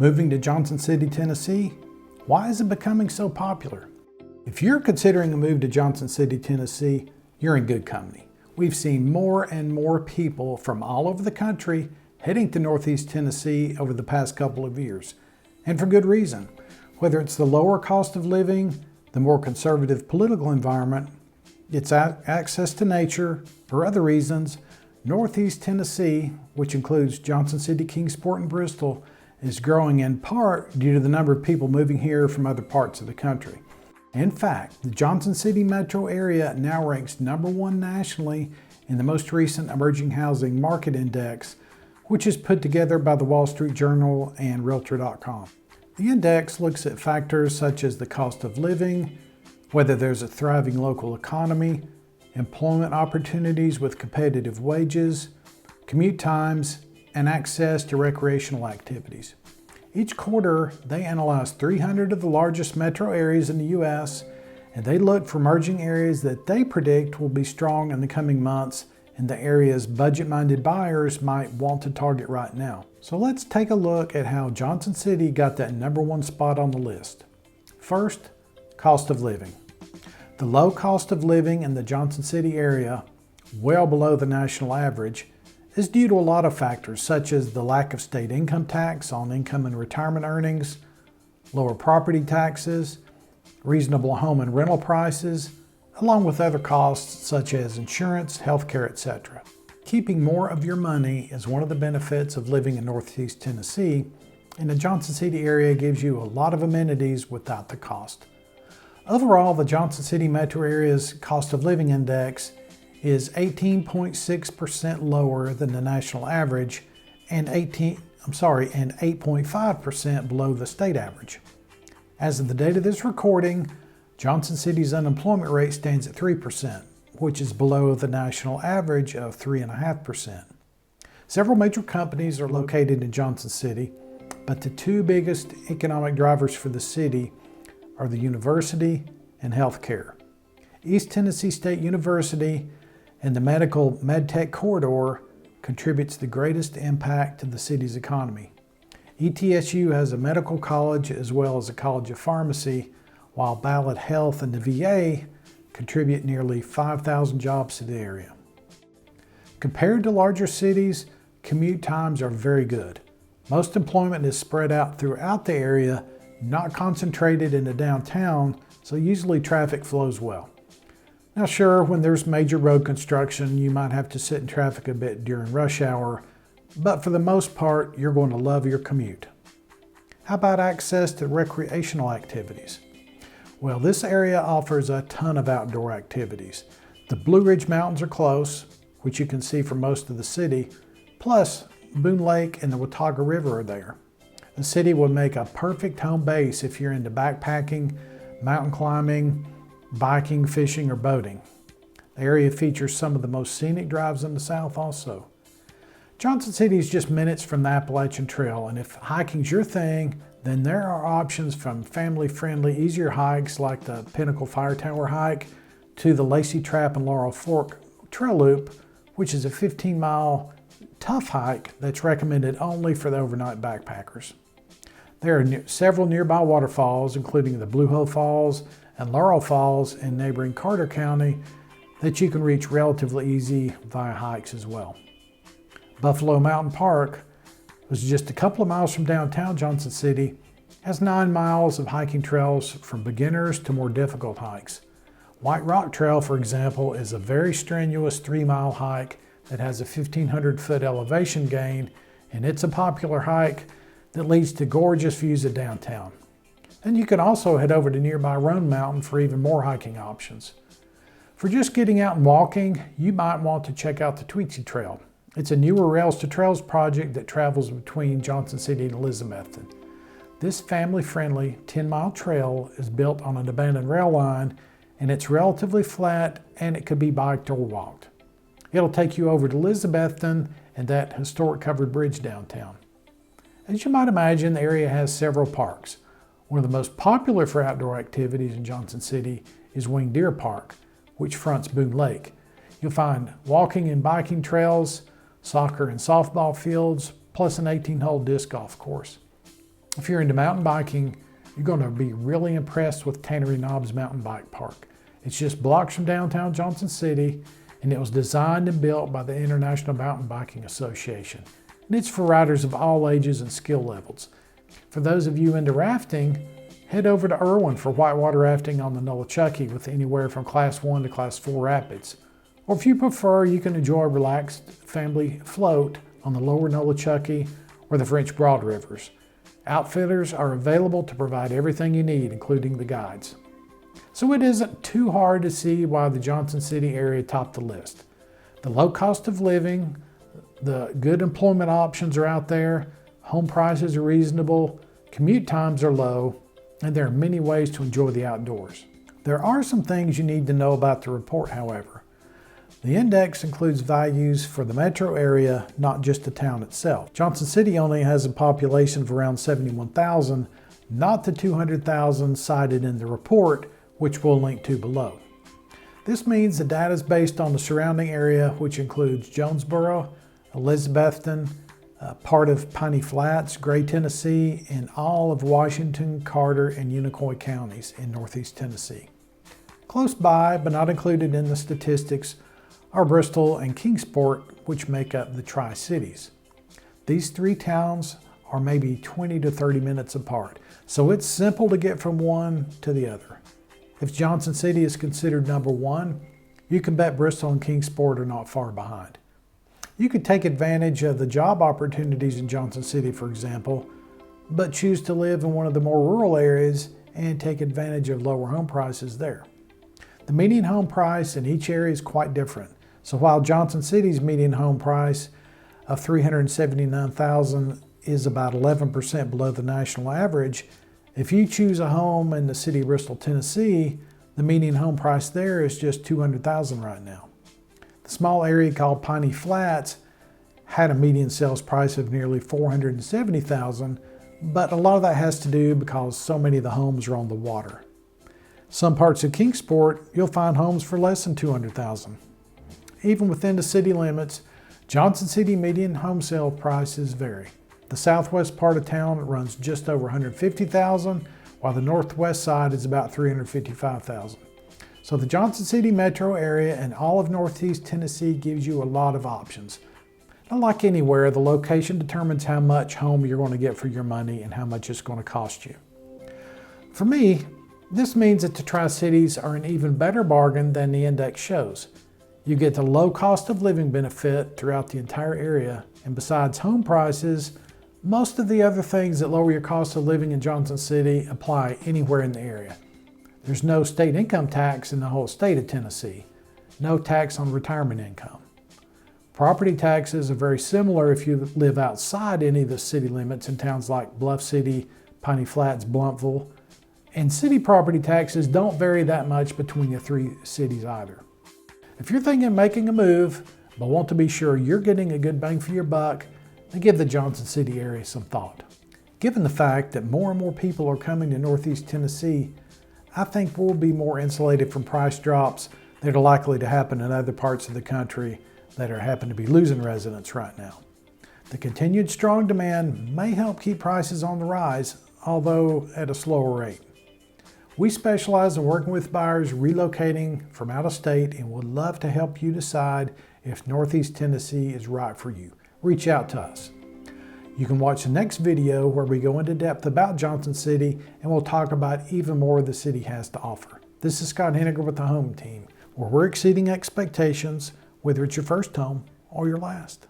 Moving to Johnson City, Tennessee? Why is it becoming so popular? If you're considering a move to Johnson City, Tennessee, you're in good company. We've seen more and more people from all over the country heading to Northeast Tennessee over the past couple of years, and for good reason. Whether it's the lower cost of living, the more conservative political environment, its access to nature, or other reasons, Northeast Tennessee, which includes Johnson City, Kingsport, and Bristol, is growing in part due to the number of people moving here from other parts of the country. In fact, the Johnson City metro area now ranks #1 nationally in the most recent Emerging Housing Market Index, which is put together by the Wall Street Journal and Realtor.com. The index looks at factors such as the cost of living, whether there's a thriving local economy, employment opportunities with competitive wages, commute times, and access to recreational activities. Each quarter, they analyze 300 of the largest metro areas in the U.S., and they look for emerging areas that they predict will be strong in the coming months and the areas budget-minded buyers might want to target right now. So let's take a look at how Johnson City got that #1 spot on the list. First, cost of living. The low cost of living in the Johnson City area, well below the national average, is due to a lot of factors such as the lack of state income tax on income and retirement earnings, lower property taxes, reasonable home and rental prices, along with other costs such as insurance, healthcare, etc. Keeping more of your money is one of the benefits of living in Northeast Tennessee, and the Johnson City area gives you a lot of amenities without the cost. Overall, the Johnson City metro area's cost of living index is 18.6% lower than the national average and 8.5% below the state average. As of the date of this recording, Johnson City's unemployment rate stands at 3%, which is below the national average of 3.5%. Several major companies are located in Johnson City, but the two biggest economic drivers for the city are the university and healthcare. East Tennessee State University and the medical medtech corridor contributes the greatest impact to the city's economy. ETSU has a medical college as well as a college of pharmacy, while Ballard Health and the VA contribute nearly 5,000 jobs to the area. Compared to larger cities, commute times are very good. Most employment is spread out throughout the area, not concentrated in the downtown, so usually traffic flows well. Now sure, when there's major road construction, you might have to sit in traffic a bit during rush hour, but for the most part, you're going to love your commute. How about access to recreational activities? Well, this area offers a ton of outdoor activities. The Blue Ridge Mountains are close, which you can see from most of the city, plus Boone Lake and the Watauga River are there. The city would make a perfect home base if you're into backpacking, mountain climbing, biking, fishing, or boating. The area features some of the most scenic drives in the South also. Johnson City is just minutes from the Appalachian Trail, and if hiking's your thing, then there are options from family-friendly, easier hikes like the Pinnacle Fire Tower hike to the Lacey Trap and Laurel Fork Trail Loop, which is a 15-mile tough hike that's recommended only for the overnight backpackers. There are several nearby waterfalls, including the Blue Hole Falls and Laurel Falls in neighboring Carter County, that you can reach relatively easy via hikes as well. Buffalo Mountain Park, which is just a couple of miles from downtown Johnson City, has 9 miles of hiking trails from beginners to more difficult hikes. White Rock Trail, for example, is a very strenuous 3-mile hike that has a 1,500-foot elevation gain, and it's a popular hike that leads to gorgeous views of downtown. And you can also head over to nearby Roan Mountain for even more hiking options. For just getting out and walking, you might want to check out the TriCities Trail. It's a newer Rails to Trails project that travels between Johnson City and Elizabethton. This family-friendly 10-mile trail is built on an abandoned rail line, and it's relatively flat, and it could be biked or walked. It'll take you over to Elizabethton and that historic covered bridge downtown. As you might imagine, the area has several parks. One of the most popular for outdoor activities in Johnson City is Winged Deer Park, which fronts Boone Lake. You'll find walking and biking trails, soccer and softball fields, plus an 18-hole disc golf course. If you're into mountain biking, you're going to be really impressed with Tannery Knobs Mountain Bike Park. It's just blocks from downtown Johnson City, and it was designed and built by the International Mountain Biking Association. And it's for riders of all ages and skill levels. For those of you into rafting, head over to Irwin for whitewater rafting on the Nolichucky with anywhere from Class 1 to Class 4 rapids. Or if you prefer, you can enjoy a relaxed family float on the lower Nolichucky or the French Broad Rivers. Outfitters are available to provide everything you need, including the guides. So it isn't too hard to see why the Johnson City area topped the list. The low cost of living, the good employment options are out there, home prices are reasonable, commute times are low, and there are many ways to enjoy the outdoors. There are some things you need to know about the report, however. The index includes values for the metro area, not just the town itself. Johnson City only has a population of around 71,000, not the 200,000 cited in the report, which we'll link to below. This means the data is based on the surrounding area, which includes Jonesboro, Elizabethton, part of Piney Flats, Gray, Tennessee, and all of Washington, Carter, and Unicoi counties in Northeast Tennessee. Close by, but not included in the statistics, are Bristol and Kingsport, which make up the Tri-Cities. These three towns are maybe 20 to 30 minutes apart, so it's simple to get from one to the other. If Johnson City is considered number one, you can bet Bristol and Kingsport are not far behind. You could take advantage of the job opportunities in Johnson City, for example, but choose to live in one of the more rural areas and take advantage of lower home prices there. The median home price in each area is quite different. So while Johnson City's median home price of $379,000 is about 11% below the national average, if you choose a home in the city of Bristol, Tennessee, the median home price there is just $200,000 right now. The small area called Piney Flats had a median sales price of nearly $470,000, but a lot of that has to do because so many of the homes are on the water. Some parts of Kingsport, you'll find homes for less than $200,000. Even within the city limits, Johnson City median home sale prices vary. The southwest part of town runs just over $150,000, while the northwest side is about $355,000. So the Johnson City metro area and all of Northeast Tennessee gives you a lot of options. Not like anywhere, the location determines how much home you're going to get for your money and how much it's going to cost you. For me, this means that the Tri-Cities are an even better bargain than the index shows. You get the low cost of living benefit throughout the entire area, and besides home prices, most of the other things that lower your cost of living in Johnson City apply anywhere in the area. There's no state income tax in the whole state of Tennessee, no tax on retirement income. Property taxes are very similar if you live outside any of the city limits in towns like Bluff City, Piney Flats, Blountville, and city property taxes don't vary that much between the three cities either. If you're thinking of making a move, but want to be sure you're getting a good bang for your buck, then give the Johnson City area some thought. Given the fact that more and more people are coming to Northeast Tennessee, I think we'll be more insulated from price drops that are likely to happen in other parts of the country that happen to be losing residents right now. The continued strong demand may help keep prices on the rise, although at a slower rate. We specialize in working with buyers relocating from out of state and would love to help you decide if Northeast Tennessee is right for you. Reach out to us. You can watch the next video where we go into depth about Johnson City and we'll talk about even more the city has to offer. This is Scott Henniger with the Home Team, where we're exceeding expectations, whether it's your first home or your last.